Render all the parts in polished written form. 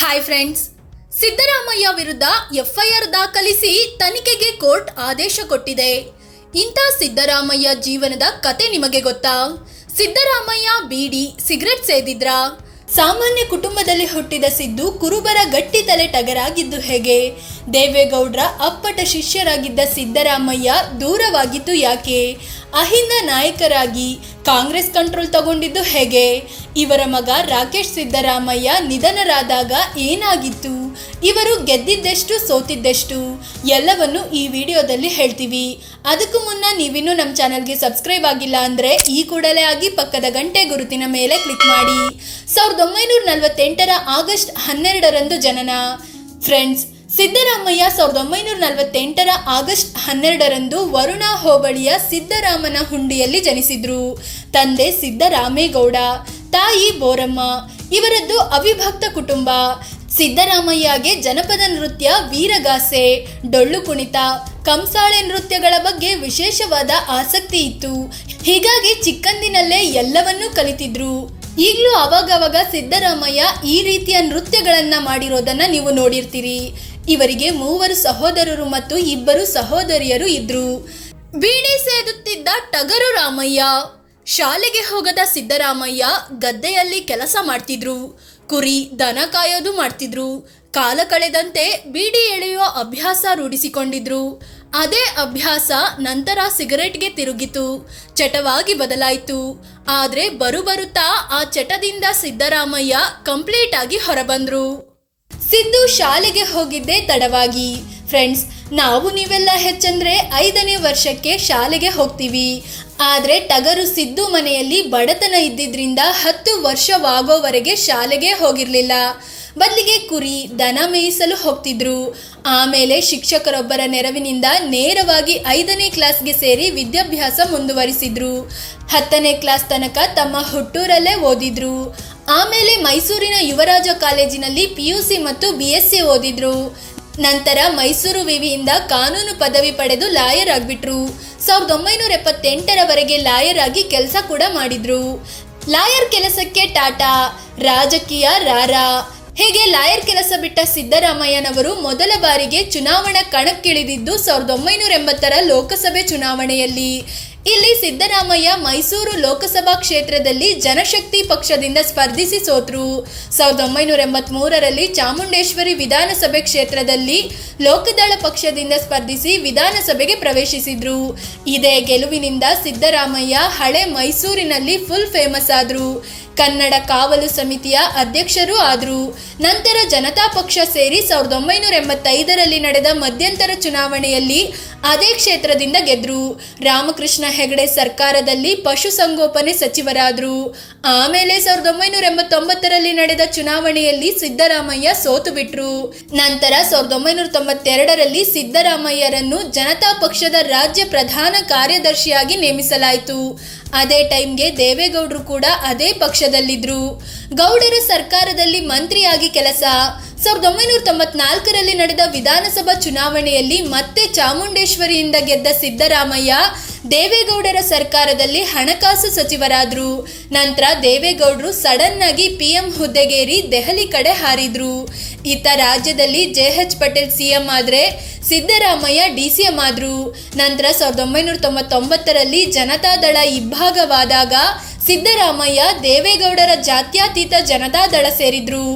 Hi friends, Siddaramaiah ವಿರುದ್ಧ FIR ದಾಖಲಿಸಿ ತನಿಖೆಗೆ ಕೋರ್ಟ್ ಆದೇಶ ಕೊಟ್ಟಿದೆ. ಇಂಥ ಸಿದ್ದರಾಮಯ್ಯ ಜೀವನದ ಕತೆ ನಿಮಗೆ ಗೊತ್ತಾ? ಸಿದ್ದರಾಮಯ್ಯ ಬೀಡಿ ಸಿಗರೆಟ್ ಸೇದಿದ್ರಾ? ಸಾಮಾನ್ಯ ಕುಟುಂಬದಲ್ಲಿ ಹುಟ್ಟಿದ ಸಿದ್ದು ಕುರುಬರ ಗಟ್ಟಿ ತಲೆ ಟಗರಾಗಿದ್ದು ಹೇಗೆ? ದೇವೇಗೌಡರ ಅಪ್ಪಟ ಶಿಷ್ಯರಾಗಿದ್ದ ಸಿದ್ದರಾಮಯ್ಯ ದೂರವಾಗಿದ್ದು ಯಾಕೆ? ಅಹಿಂದ ನಾಯಕರಾಗಿ ಕಾಂಗ್ರೆಸ್ ಕಂಟ್ರೋಲ್ ತಗೊಂಡಿದ್ದು ಹೇಗೆ? ಇವರ ಮಗ ರಾಕೇಶ್ ಸಿದ್ದರಾಮಯ್ಯ ನಿಧನರಾದಾಗ ಏನಾಗಿತ್ತು? ಇವರು ಗೆದ್ದಿದ್ದೆಷ್ಟು, ಸೋತಿದ್ದೆಷ್ಟು ಎಲ್ಲವನ್ನು ಈ ವಿಡಿಯೋದಲ್ಲಿ ಹೇಳ್ತೀವಿ. ಅದಕ್ಕೂ ಮುನ್ನ ನೀವಿನ್ನೂ ನಮ್ಮ ಚಾನಲ್ಗೆ ಸಬ್ಸ್ಕ್ರೈಬ್ ಆಗಿಲ್ಲ ಅಂದರೆ ಈ ಕೂಡಲೇ ಆಗಿ ಪಕ್ಕದ ಗಂಟೆ ಗುರುತಿನ ಮೇಲೆ ಕ್ಲಿಕ್ ಮಾಡಿ. 1948 ಆಗಸ್ಟ್ 12ರಂದು ಜನನ. ಫ್ರೆಂಡ್ಸ್, ಸಿದ್ದರಾಮಯ್ಯ 1948 ಆಗಸ್ಟ್ 12ರಂದು ವರುಣಾ ಹೋಬಳಿಯ ಸಿದ್ದರಾಮನ ಹುಂಡಿಯಲ್ಲಿ ಜನಿಸಿದ್ರು. ತಂದೆ ಸಿದ್ದರಾಮೇಗೌಡ, ತಾಯಿ ಬೋರಮ್ಮ. ಇವರದ್ದು ಅವಿಭಕ್ತ ಕುಟುಂಬ. ಸಿದ್ದರಾಮಯ್ಯಗೆ ಜನಪದ ನೃತ್ಯ, ವೀರಗಾಸೆ, ಡೊಳ್ಳು ಕುಣಿತ, ಕಂಸಾಳೆ ನೃತ್ಯಗಳ ಬಗ್ಗೆ ವಿಶೇಷವಾದ ಆಸಕ್ತಿ ಇತ್ತು. ಹೀಗಾಗಿ ಚಿಕ್ಕಂದಿನಲ್ಲೇ ಎಲ್ಲವನ್ನೂ ಕಲಿತಿದ್ರು. ಈಗಲೂ ಅವಾಗವಾಗ ಸಿದ್ದರಾಮಯ್ಯ ಈ ರೀತಿಯ ನೃತ್ಯಗಳನ್ನು ಮಾಡಿರೋದನ್ನು ನೀವು ನೋಡಿರ್ತೀರಿ. ಇವರಿಗೆ 3 ಸಹೋದರರು ಮತ್ತು 2 ಸಹೋದರಿಯರು ಇದ್ರು. ಬೀಡಿ ಸೇದುತ್ತಿದ್ದ ಟಗರು ರಾಮಯ್ಯ. ಶಾಲೆಗೆ ಹೋಗದ ಸಿದ್ದರಾಮಯ್ಯ ಗದ್ದೆಯಲ್ಲಿ ಕೆಲಸ ಮಾಡ್ತಿದ್ರು. ಕುರಿ, ದನ ಕಾಯೋದು ಮಾಡ್ತಿದ್ರು. ಕಾಲ ಕಳೆದಂತೆ ಬೀಡಿ ಎಳೆಯುವ ಅಭ್ಯಾಸ ರೂಢಿಸಿಕೊಂಡಿದ್ರು. ಅದೇ ಅಭ್ಯಾಸ ನಂತರ ಸಿಗರೆಟ್ಗೆ ತಿರುಗಿತು. ಚಟವಾಗಿ ಬದಲಾಯಿತು. ಆದರೆ ಬರುತ್ತಾ ಆ ಚಟದಿಂದ ಸಿದ್ದರಾಮಯ್ಯ ಕಂಪ್ಲೀಟ್ ಆಗಿ ಹೊರಬಂದ್ರು. ಸಿದ್ದು ಶಾಲೆಗೆ ಹೋಗಿದ್ದೇ ತಡವಾಗಿ. ಫ್ರೆಂಡ್ಸ್, ನಾವು ನೀವೆಲ್ಲ ಹೆಚ್ಚಂದ್ರೆ 5ನೇ ವರ್ಷಕ್ಕೆ ಶಾಲೆಗೆ ಹೋಗ್ತೀವಿ. ಆದರೆ ಟಗರು ಸಿದ್ದು ಮನೆಯಲ್ಲಿ ಬಡತನ ಇದ್ದಿದ್ರಿಂದ 10 ವರ್ಷವಾಗೋವರೆಗೆ ಶಾಲೆಗೆ ಹೋಗಿರಲಿಲ್ಲ. ಬದಲಿಗೆ ಕುರಿ, ದನ ಮೇಯಿಸಲು ಹೋಗ್ತಿದ್ರು. ಆಮೇಲೆ ಶಿಕ್ಷಕರೊಬ್ಬರ ನೆರವಿನಿಂದ ನೇರವಾಗಿ 5ನೇ ಕ್ಲಾಸ್ಗೆ ಸೇರಿ ವಿದ್ಯಾಭ್ಯಾಸ ಮುಂದುವರಿಸಿದ್ರು. 10ನೇ ಕ್ಲಾಸ್ ತನಕ ತಮ್ಮ ಹುಟ್ಟೂರಲ್ಲೇ ಓದಿದ್ರು. ಆಮೇಲೆ ಮೈಸೂರಿನ ಯುವರಾಜ ಕಾಲೇಜಿನಲ್ಲಿ PUC ಮತ್ತು BSc ಓದಿದ್ರು. ನಂತರ ಮೈಸೂರು ವಿವಿಯಿಂದ ಕಾನೂನು ಪದವಿ ಪಡೆದು ಲಾಯರ್ ಆಗಿಬಿಟ್ರು. 1978ರವರೆಗೆ ಲಾಯರ್ ಆಗಿ ಕೆಲಸ ಕೂಡ ಮಾಡಿದ್ರು. ಲಾಯರ್ ಕೆಲಸಕ್ಕೆ ಟಾಟಾ, ರಾಜಕೀಯ ರಾರಾ. ಹೀಗೆ ಲಾಯರ್ ಕೆಲಸ ಬಿಟ್ಟ ಸಿದ್ದರಾಮಯ್ಯನವರು ಮೊದಲ ಬಾರಿಗೆ ಚುನಾವಣಾ ಕಣಕ್ಕಿಳಿದಿದ್ದು 1980ರ ಲೋಕಸಭೆ ಚುನಾವಣೆಯಲ್ಲಿ. ಇಲ್ಲಿ ಸಿದ್ದರಾಮಯ್ಯ ಮೈಸೂರು ಲೋಕಸಭಾ ಕ್ಷೇತ್ರದಲ್ಲಿ ಜನಶಕ್ತಿ ಪಕ್ಷದಿಂದ ಸ್ಪರ್ಧಿಸಿ ಸೋತರು. 1983ರಲ್ಲಿ ಚಾಮುಂಡೇಶ್ವರಿ ವಿಧಾನಸಭೆ ಕ್ಷೇತ್ರದಲ್ಲಿ ಲೋಕದಳ ಪಕ್ಷದಿಂದ ಸ್ಪರ್ಧಿಸಿ ವಿಧಾನಸಭೆಗೆ ಪ್ರವೇಶಿಸಿದ್ರು. ಇದೇ ಗೆಲುವಿನಿಂದ ಸಿದ್ದರಾಮಯ್ಯ ಹಳೆ ಮೈಸೂರಿನಲ್ಲಿ ಫುಲ್ ಫೇಮಸ್ ಆದ್ರು. ಕನ್ನಡ ಕಾವಲು ಸಮಿತಿಯ ಅಧ್ಯಕ್ಷರೂ ಆದರು. ನಂತರ ಜನತಾ ಪಕ್ಷ ಸೇರಿ 1985ರಲ್ಲಿ ನಡೆದ ಮಧ್ಯಂತರ ಚುನಾವಣೆಯಲ್ಲಿ ಅದೇ ಕ್ಷೇತ್ರದಿಂದ ಗೆದ್ರು. ರಾಮಕೃಷ್ಣ ಹೆಗಡೆ ಸರ್ಕಾರದಲ್ಲಿ ಪಶುಸಂಗೋಪನೆ ಸಚಿವರಾದರು. ಆಮೇಲೆ 1989ರಲ್ಲಿ ನಡೆದ ಚುನಾವಣೆಯಲ್ಲಿ ಸಿದ್ದರಾಮಯ್ಯ ಸೋತು ಬಿಟ್ರು. ನಂತರ 1992ರಲ್ಲಿ ಸಿದ್ದರಾಮಯ್ಯರನ್ನು ಜನತಾ ಪಕ್ಷದ ರಾಜ್ಯ ಪ್ರಧಾನ ಕಾರ್ಯದರ್ಶಿಯಾಗಿ ನೇಮಿಸಲಾಯಿತು. ಅದೇ ಟೈಮ್ಗೆ ದೇವೇಗೌಡರು ಕೂಡ ಅದೇ ಪಕ್ಷದಲ್ಲಿದ್ರು. ಗೌಡರ ಸರ್ಕಾರದಲ್ಲಿ ಮಂತ್ರಿಯಾಗಿ ಕೆಲಸ. 1994ರಲ್ಲಿ ನಡೆದ ವಿಧಾನಸಭಾ ಚುನಾವಣೆಯಲ್ಲಿ ಮತ್ತೆ ಚಾಮುಂಡೇಶ್ವರಿಯಿಂದ ಗೆದ್ದ ಸಿದ್ದರಾಮಯ್ಯ ದೇವೇಗೌಡರ ಸರ್ಕಾರದಲ್ಲಿ ಹಣಕಾಸು ಸಚಿವರಾದರು. ನಂತರ ದೇವೇಗೌಡರು ಸಡನ್ ಆಗಿ PM ಹುದ್ದೆಗೇರಿ ದೆಹಲಿ ಕಡೆ ಹಾರಿದ್ರು. ಇತ್ತ ರಾಜ್ಯದಲ್ಲಿ JH ಪಟೇಲ್ CM ಆದರೆ ಸಿದ್ದರಾಮಯ್ಯ DCM ಆದರು. ನಂತರ 1999ರಲ್ಲಿ ಜನತಾದಳ ಇಬ್ಬಾಗವಾದಾಗ ಸಿದ್ದರಾಮಯ್ಯ ದೇವೇಗೌಡರ ಜಾತ್ಯತೀತ ಜನತಾದಳ ಸೇರಿದ್ರು.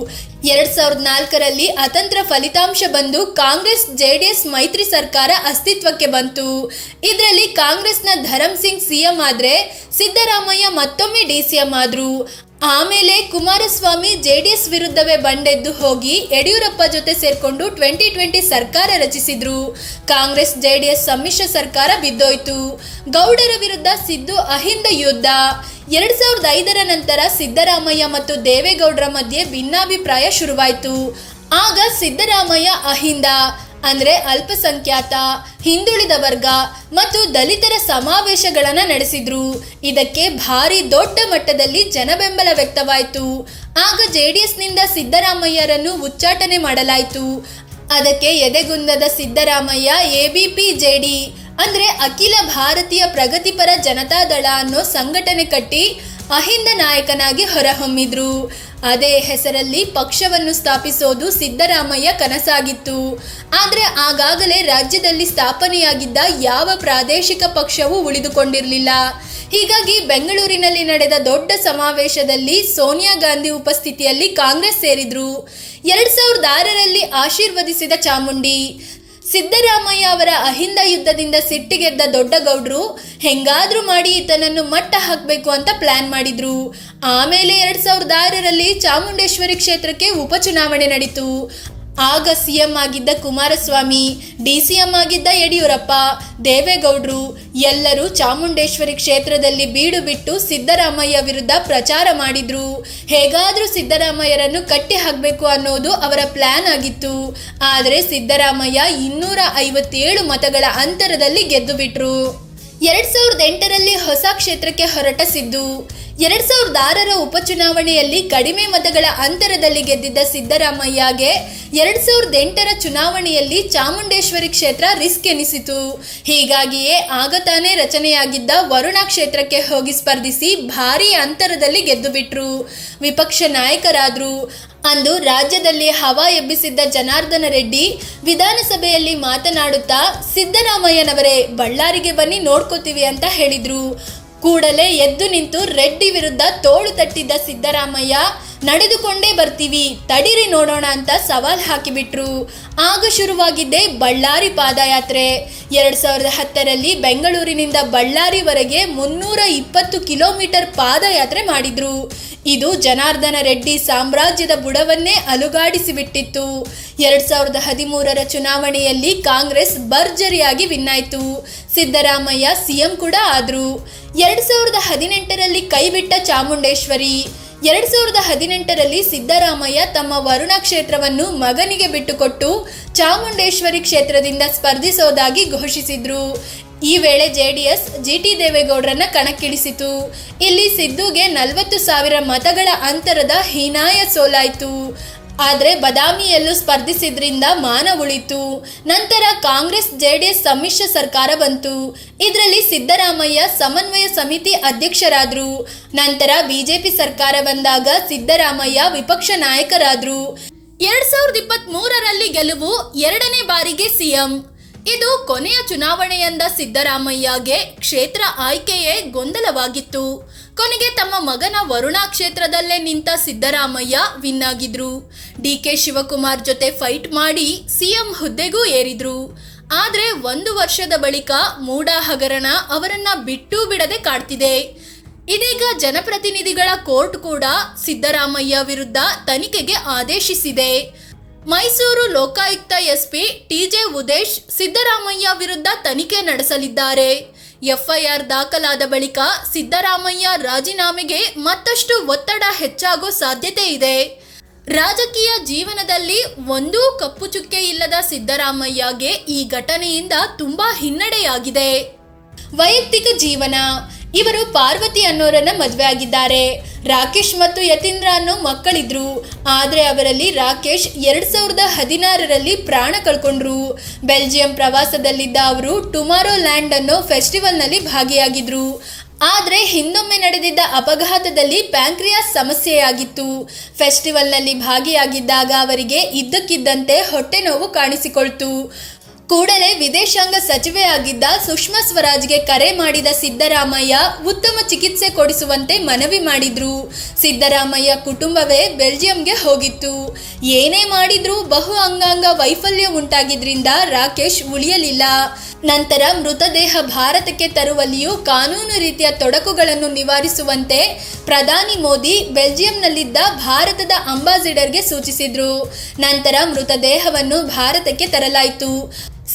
2004ರಲ್ಲಿ ಅತಂತ್ರ ಫಲಿತಾಂಶ ಬಂದು ಕಾಂಗ್ರೆಸ್ JDS ಮೈತ್ರಿ ಸರ್ಕಾರ ಅಸ್ತಿತ್ವಕ್ಕೆ ಬಂತು. ಇದರಲ್ಲಿ ಕಾಂಗ್ರೆಸ್ನ ಧರಮ್ ಸಿಂಗ್ CM ಆದರೆ ಸಿದ್ದರಾಮಯ್ಯ ಮತ್ತೊಮ್ಮೆ DCM ಆದರು. ಆಮೇಲೆ ಕುಮಾರಸ್ವಾಮಿ JDS ವಿರುದ್ಧವೇ ಬಂಡೆದ್ದು ಹೋಗಿ ಯಡಿಯೂರಪ್ಪ ಜೊತೆ ಸೇರ್ಕೊಂಡು 2020 ಸರ್ಕಾರ ರಚಿಸಿದ್ರು. ಕಾಂಗ್ರೆಸ್ JDS ಸಮ್ಮಿಶ್ರ ಸರ್ಕಾರ ಬಿದ್ದೋಯ್ತು. ಗೌಡರ ವಿರುದ್ಧ ಸಿದ್ದು ಅಹಿಂದ ಯುದ್ಧ. 2005ರ ನಂತರ ಸಿದ್ದರಾಮಯ್ಯ ಮತ್ತು ದೇವೇಗೌಡರ ಮಧ್ಯೆ ಭಿನ್ನಾಭಿಪ್ರಾಯ ಶುರುವಾಯಿತು. ಆಗ ಸಿದ್ದರಾಮಯ್ಯ ಅಹಿಂದ ಅಂದರೆ ಅಲ್ಪಸಂಖ್ಯಾತ, ಹಿಂದುಳಿದ ವರ್ಗ ಮತ್ತು ದಲಿತರ ಸಮಾವೇಶಗಳನ್ನು ನಡೆಸಿದ್ರು. ಇದಕ್ಕೆ ಭಾರಿ ದೊಡ್ಡ ಮಟ್ಟದಲ್ಲಿ ಜನಬೆಂಬಲ ವ್ಯಕ್ತವಾಯಿತು. ಆಗ JDSನಿಂದ ಸಿದ್ದರಾಮಯ್ಯರನ್ನು ಉಚ್ಚಾಟನೆ ಮಾಡಲಾಯಿತು. ಅದಕ್ಕೆ ಎದೆಗುಂದದ ಸಿದ್ದರಾಮಯ್ಯ ABPJD ಅಂದರೆ ಅಖಿಲ ಭಾರತೀಯ ಪ್ರಗತಿಪರ ಜನತಾದಳ ಅನ್ನೋ ಸಂಘಟನೆ ಕಟ್ಟಿ ಅಹಿಂದ ನಾಯಕನಾಗಿ ಹೊರಹೊಮ್ಮಿದ್ರು. ಅದೇ ಹೆಸರಲ್ಲಿ ಪಕ್ಷವನ್ನು ಸ್ಥಾಪಿಸೋದು ಸಿದ್ದರಾಮಯ್ಯ ಕನಸಾಗಿತ್ತು. ಆದರೆ ಆಗಾಗಲೇ ರಾಜ್ಯದಲ್ಲಿ ಸ್ಥಾಪನೆಯಾಗಿದ್ದ ಯಾವ ಪ್ರಾದೇಶಿಕ ಪಕ್ಷವೂ ಉಳಿದುಕೊಂಡಿರಲಿಲ್ಲ. ಹೀಗಾಗಿ ಬೆಂಗಳೂರಿನಲ್ಲಿ ನಡೆದ ದೊಡ್ಡ ಸಮಾವೇಶದಲ್ಲಿ ಸೋನಿಯಾ ಗಾಂಧಿ ಉಪಸ್ಥಿತಿಯಲ್ಲಿ ಕಾಂಗ್ರೆಸ್ ಸೇರಿದ್ರು. 2006ರಲ್ಲಿ ಆಶೀರ್ವದಿಸಿದ ಚಾಮುಂಡಿ. ಸಿದ್ದರಾಮಯ್ಯ ಅವರ ಅಹಿಂದ ಯುದ್ಧದಿಂದ ಸಿಟ್ಟಿಗೆದ್ದ ದೊಡ್ಡಗೌಡ್ರು ಹೆಂಗಾದ್ರೂ ಮಾಡಿ ಈತನನ್ನು ಮಟ್ಟ ಹಾಕಬೇಕು ಅಂತ ಪ್ಲಾನ್ ಮಾಡಿದ್ರು. ಆಮೇಲೆ 2006ರಲ್ಲಿ ಚಾಮುಂಡೇಶ್ವರಿ ಕ್ಷೇತ್ರಕ್ಕೆ ಉಪಚುನಾವಣೆ ನಡೀತು. ಆಗ ಸಿಎಂ ಆಗಿದ್ದ ಕುಮಾರಸ್ವಾಮಿ, ಡಿಸಿಎಂ ಆಗಿದ್ದ ಯಡಿಯೂರಪ್ಪ, ದೇವೇಗೌಡರು ಎಲ್ಲರೂ ಚಾಮುಂಡೇಶ್ವರಿ ಕ್ಷೇತ್ರದಲ್ಲಿ ಬೀಡು ಬಿಟ್ಟು ಸಿದ್ದರಾಮಯ್ಯ ವಿರುದ್ಧ ಪ್ರಚಾರ ಮಾಡಿದ್ರು. ಹೇಗಾದ್ರೂ ಸಿದ್ದರಾಮಯ್ಯರನ್ನು ಕಟ್ಟಿ ಹಾಕಬೇಕು ಅನ್ನೋದು ಅವರ ಪ್ಲಾನ್ ಆಗಿತ್ತು. ಆದರೆ ಸಿದ್ದರಾಮಯ್ಯ 257 ಮತಗಳ ಅಂತರದಲ್ಲಿ ಗೆದ್ದು ಬಿಟ್ರು. 2008ರಲ್ಲಿ ಹೊಸ ಕ್ಷೇತ್ರಕ್ಕೆ ಹೊರಟ ಸಿದ್ದು 2006ರ ಉಪಚುನಾವಣೆಯಲ್ಲಿ ಕಡಿಮೆ ಮತಗಳ ಅಂತರದಲ್ಲಿ ಗೆದ್ದಿದ್ದ ಸಿದ್ದರಾಮಯ್ಯಗೆ 2008ರ ಚುನಾವಣೆಯಲ್ಲಿ ಚಾಮುಂಡೇಶ್ವರಿ ಕ್ಷೇತ್ರ ರಿಸ್ಕ್ ಎನಿಸಿತು. ಹೀಗಾಗಿಯೇ ಆಗ ತಾನೇ ರಚನೆಯಾಗಿದ್ದ ವರುಣಾ ಕ್ಷೇತ್ರಕ್ಕೆ ಹೋಗಿ ಸ್ಪರ್ಧಿಸಿ ಭಾರೀ ಅಂತರದಲ್ಲಿ ಗೆದ್ದು ಬಿಟ್ರು. ವಿಪಕ್ಷ ನಾಯಕರಾದ್ರು. ಅಂದು ರಾಜ್ಯದಲ್ಲಿ ಹವಾ ಎಬ್ಬಿಸಿದ್ದ ಜನಾರ್ದನ ರೆಡ್ಡಿ ವಿಧಾನಸಭೆಯಲ್ಲಿ ಮಾತನಾಡುತ್ತಾ ಸಿದ್ದರಾಮಯ್ಯನವರೇ ಬಳ್ಳಾರಿಗೆ ಬನ್ನಿ ನೋಡ್ಕೋತೀವಿ ಅಂತ ಹೇಳಿದ್ರು. ಕೂಡಲೇ ಎದ್ದು ನಿಂತು ರೆಡ್ಡಿ ವಿರುದ್ಧ ತೋಳು ತಟ್ಟಿದ್ದ ಸಿದ್ದರಾಮಯ್ಯ ನಡೆದುಕೊಂಡೇ ಬರ್ತೀವಿ ತಡೀರಿ ನೋಡೋಣ ಅಂತ ಸವಾಲ್ ಹಾಕಿಬಿಟ್ರು. ಆಗ ಶುರುವಾಗಿದ್ದೇ ಬಳ್ಳಾರಿ ಪಾದಯಾತ್ರೆ. 2010ರಲ್ಲಿ ಬೆಂಗಳೂರಿನಿಂದ ಬಳ್ಳಾರಿವರೆಗೆ 320 ಕಿಲೋಮೀಟರ್ ಪಾದಯಾತ್ರೆ ಮಾಡಿದ್ರು. ಇದು ಜನಾರ್ದನ ರೆಡ್ಡಿ ಸಾಮ್ರಾಜ್ಯದ ಬುಡವನ್ನೇ ಅಲುಗಾಡಿಸಿಬಿಟ್ಟಿತ್ತು. 2013ರ ಚುನಾವಣೆಯಲ್ಲಿ ಕಾಂಗ್ರೆಸ್ ಭರ್ಜರಿಯಾಗಿ ವಿನ್ನಾಯಿತು. ಸಿದ್ದರಾಮಯ್ಯ ಸಿಎಂ ಕೂಡ ಆದ್ರು. 2018ರಲ್ಲಿ ಕೈಬಿಟ್ಟ ಚಾಮುಂಡೇಶ್ವರಿ. 2018ರಲ್ಲಿ ಸಿದ್ದರಾಮಯ್ಯ ತಮ್ಮ ವರುಣ ಕ್ಷೇತ್ರವನ್ನು ಮಗನಿಗೆ ಬಿಟ್ಟುಕೊಟ್ಟು ಚಾಮುಂಡೇಶ್ವರಿ ಕ್ಷೇತ್ರದಿಂದ ಸ್ಪರ್ಧಿಸೋದಾಗಿ ಘೋಷಿಸಿದ್ರು. ಈ ವೇಳೆ ಜೆಡಿಎಸ್ ಜಿಟಿ ದೇವೇಗೌಡರನ್ನ ಕಣಕ್ಕಿಳಿಸಿತು. ಇಲ್ಲಿ ಸಿದ್ದುಗೆ 40,000 ಮತಗಳ ಅಂತರದ ಹೀನಾಯ ಸೋಲಾಯಿತು. ಆದರೆ ಬದಾಮಿಯಲ್ಲೂ ಸ್ಪರ್ಧಿಸಿದ್ರಿಂದ ಮಾನ ಉಳಿತು. ನಂತರ ಕಾಂಗ್ರೆಸ್ ಜೆಡಿಎಸ್ ಸಮ್ಮಿಶ್ರ ಸರ್ಕಾರ ಬಂತು. ಇದರಲ್ಲಿ ಸಿದ್ದರಾಮಯ್ಯ ಸಮನ್ವಯ ಸಮಿತಿ ಅಧ್ಯಕ್ಷರಾದರು. ನಂತರ ಬಿಜೆಪಿ ಸರ್ಕಾರ ಬಂದಾಗ ಸಿದ್ದರಾಮಯ್ಯ ವಿಪಕ್ಷ ನಾಯಕರಾದರು. 2023ರಲ್ಲಿ ಗೆಲುವು, 2ನೇ ಬಾರಿಗೆ ಸಿಎಂ. ಇದು ಕೊನೆಯ ಚುನಾವಣೆಯಂದ ಸಿದ್ದರಾಮಯ್ಯಗೆ ಕ್ಷೇತ್ರ ಆಯ್ಕೆಯೇ ಗೊಂದಲವಾಗಿತ್ತು. ಕೊನೆಗೆ ತಮ್ಮ ಮಗನ ವರುಣಾ ಕ್ಷೇತ್ರದಲ್ಲೇ ನಿಂತ ಸಿದ್ದರಾಮಯ್ಯ ವಿನ್ ಆಗಿದ್ರು. ಡಿಕೆ ಶಿವಕುಮಾರ್ ಜೊತೆ ಫೈಟ್ ಮಾಡಿ ಸಿಎಂ ಹುದ್ದೆಗೂ ಏರಿದ್ರು. ಆದ್ರೆ 1 ವರ್ಷದ ಬಳಿಕ ಮೂಡ ಹಗರಣ ಅವರನ್ನ ಬಿಟ್ಟೂ ಬಿಡದೆ ಕಾಡ್ತಿದೆ. ಇದೀಗ ಜನಪ್ರತಿನಿಧಿಗಳ ಕೋರ್ಟ್ ಕೂಡ ಸಿದ್ದರಾಮಯ್ಯ ವಿರುದ್ಧ ತನಿಖೆಗೆ ಆದೇಶಿಸಿದೆ. ಮೈಸೂರು ಲೋಕಾಯುಕ್ತ ಎಸ್ಪಿ ಟಿಜೆ ಉದೇಶ್ ಸಿದ್ದರಾಮಯ್ಯ ವಿರುದ್ಧ ತನಿಖೆ ನಡೆಸಲಿದ್ದಾರೆ. ಎಫ್ಐಆರ್ ದಾಖಲಾದ ಬಳಿಕ ಸಿದ್ದರಾಮಯ್ಯ ರಾಜೀನಾಮೆಗೆ ಮತ್ತಷ್ಟು ಒತ್ತಡ ಹೆಚ್ಚಾಗೋ ಸಾಧ್ಯತೆ ಇದೆ. ರಾಜಕೀಯ ಜೀವನದಲ್ಲಿ ಒಂದೂ ಕಪ್ಪು ಚುಕ್ಕೆ ಇಲ್ಲದ ಸಿದ್ದರಾಮಯ್ಯಗೆ ಈ ಘಟನೆಯಿಂದ ತುಂಬಾ ಹಿನ್ನಡೆಯಾಗಿದೆ. ವೈಯಕ್ತಿಕ ಜೀವನ. ಇವರು ಪಾರ್ವತಿ ಅನ್ನೋರನ್ನ ಮದುವೆ ಆಗಿದ್ದಾರೆ. ರಾಕೇಶ್ ಮತ್ತು ಯತೀಂದ್ರ ಅನ್ನೋ ಮಕ್ಕಳಿದ್ರು. ಆದರೆ ಅವರಲ್ಲಿ ರಾಕೇಶ್ 2016ರಲ್ಲಿ ಪ್ರಾಣ ಕಳ್ಕೊಂಡ್ರು. ಬೆಲ್ಜಿಯಂ ಪ್ರವಾಸದಲ್ಲಿದ್ದ ಅವರು ಟುಮಾರೋ ಲ್ಯಾಂಡ್ ಅನ್ನೋ ಫೆಸ್ಟಿವಲ್ನಲ್ಲಿ ಭಾಗಿಯಾಗಿದ್ರು. ಆದರೆ ಹಿಂದೊಮ್ಮೆ ನಡೆದಿದ್ದ ಅಪಘಾತದಲ್ಲಿ ಪ್ಯಾಂಕ್ರಿಯಾಸ್ ಸಮಸ್ಯೆಯಾಗಿತ್ತು. ಫೆಸ್ಟಿವಲ್ನಲ್ಲಿ ಭಾಗಿಯಾಗಿದ್ದಾಗ ಅವರಿಗೆ ಇದ್ದಕ್ಕಿದ್ದಂತೆ ಹೊಟ್ಟೆ ನೋವು ಕಾಣಿಸಿಕೊಳ್ತು. ಕೂಡಲೇ ವಿದೇಶಾಂಗ ಸಚಿವೆಯಾಗಿದ್ದ ಸುಷ್ಮಾ ಸ್ವರಾಜ್ಗೆ ಕರೆ ಮಾಡಿದ ಸಿದ್ದರಾಮಯ್ಯ ಉತ್ತಮ ಚಿಕಿತ್ಸೆ ಕೊಡಿಸುವಂತೆ ಮನವಿ ಮಾಡಿದ್ರು. ಸಿದ್ದರಾಮಯ್ಯ ಕುಟುಂಬವೇ ಬೆಲ್ಜಿಯಂಗೆ ಹೋಗಿತ್ತು. ಏನೇ ಮಾಡಿದ್ರೂ ಬಹು ಅಂಗಾಂಗ ವೈಫಲ್ಯ ಉಂಟಾಗಿದ್ರಿಂದ ರಾಕೇಶ್ ಉಳಿಯಲಿಲ್ಲ. ನಂತರ ಮೃತದೇಹ ಭಾರತಕ್ಕೆ ತರುವಲ್ಲಿಯೂ ಕಾನೂನು ರೀತಿಯ ತೊಡಕುಗಳನ್ನು ನಿವಾರಿಸುವಂತೆ ಪ್ರಧಾನಿ ಮೋದಿ ಬೆಲ್ಜಿಯಂನಲ್ಲಿದ್ದ ಭಾರತದ ಅಂಬಾಸಿಡರ್ಗೆ ಸೂಚಿಸಿದ್ರು. ನಂತರ ಮೃತದೇಹವನ್ನು ಭಾರತಕ್ಕೆ ತರಲಾಯಿತು.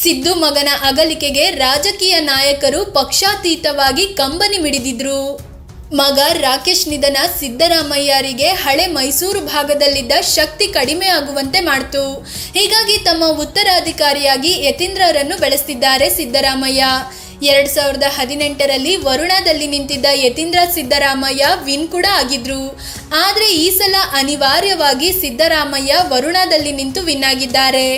ಸಿದ್ದು ಮಗನ ಅಗಲಿಕೆಗೆ ರಾಜಕೀಯ ನಾಯಕರು ಪಕ್ಷಾತೀತವಾಗಿ ಕಂಬನಿ ಮಿಡಿದಿದ್ರು. ಮಗ ರಾಕೇಶ್ ನಿಧನ ಸಿದ್ದರಾಮಯ್ಯರಿಗೆ ಹಳೆ ಮೈಸೂರು ಭಾಗದಲ್ಲಿದ್ದ ಶಕ್ತಿ ಕಡಿಮೆ ಆಗುವಂತೆ ಮಾಡಿತು. ಹೀಗಾಗಿ ತಮ್ಮ ಉತ್ತರಾಧಿಕಾರಿಯಾಗಿ ಯತೀಂದ್ರರನ್ನು ಬೆಳೆಸ್ತಿದ್ದಾರೆ ಸಿದ್ದರಾಮಯ್ಯ. 2018ರಲ್ಲಿ ವರುಣಾದಲ್ಲಿ ನಿಂತಿದ್ದ ಯತೀಂದ್ರ ಸಿದ್ದರಾಮಯ್ಯ ವಿನ್ ಕೂಡ ಆಗಿದ್ರು. ಆದರೆ ಈ ಸಲ ಅನಿವಾರ್ಯವಾಗಿ ಸಿದ್ದರಾಮಯ್ಯ ವರುಣಾದಲ್ಲಿ ನಿಂತು ವಿನ್ ಆಗಿದ್ದಾರೆ.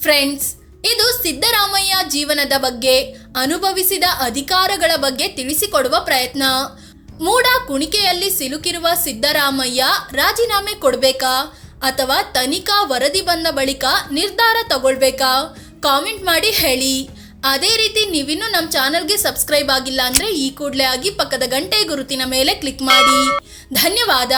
ಫ್ರೆಂಡ್ಸ್, ಇದು ಸಿದ್ದರಾಮಯ್ಯ ಜೀವನದ ಬಗ್ಗೆ, ಅನುಭವಿಸಿದ ಅಧಿಕಾರಗಳ ಬಗ್ಗೆ ತಿಳಿಸಿಕೊಡುವ ಪ್ರಯತ್ನ. ಮೂಢ ಕುಣಿಕೆಯಲ್ಲಿ ಸಿಲುಕಿರುವ ಸಿದ್ದರಾಮಯ್ಯ ರಾಜೀನಾಮೆ ಕೊಡ್ಬೇಕಾ ಅಥವಾ ತನಿಖಾ ವರದಿ ಬಂದ ಬಳಿಕ ನಿರ್ಧಾರ ತಗೊಳ್ಬೇಕಾ? ಕಾಮೆಂಟ್ ಮಾಡಿ ಹೇಳಿ. ಅದೇ ರೀತಿ ನೀವಿನ್ನೂ ನಮ್ಮ ಚಾನಲ್ಗೆ ಸಬ್ಸ್ಕ್ರೈಬ್ ಆಗಿಲ್ಲ ಅಂದರೆ ಈ ಕೂಡಲೇ ಆಗಿ ಪಕ್ಕದ ಗಂಟೆ ಗುರುತಿನ ಮೇಲೆ ಕ್ಲಿಕ್ ಮಾಡಿ. ಧನ್ಯವಾದ.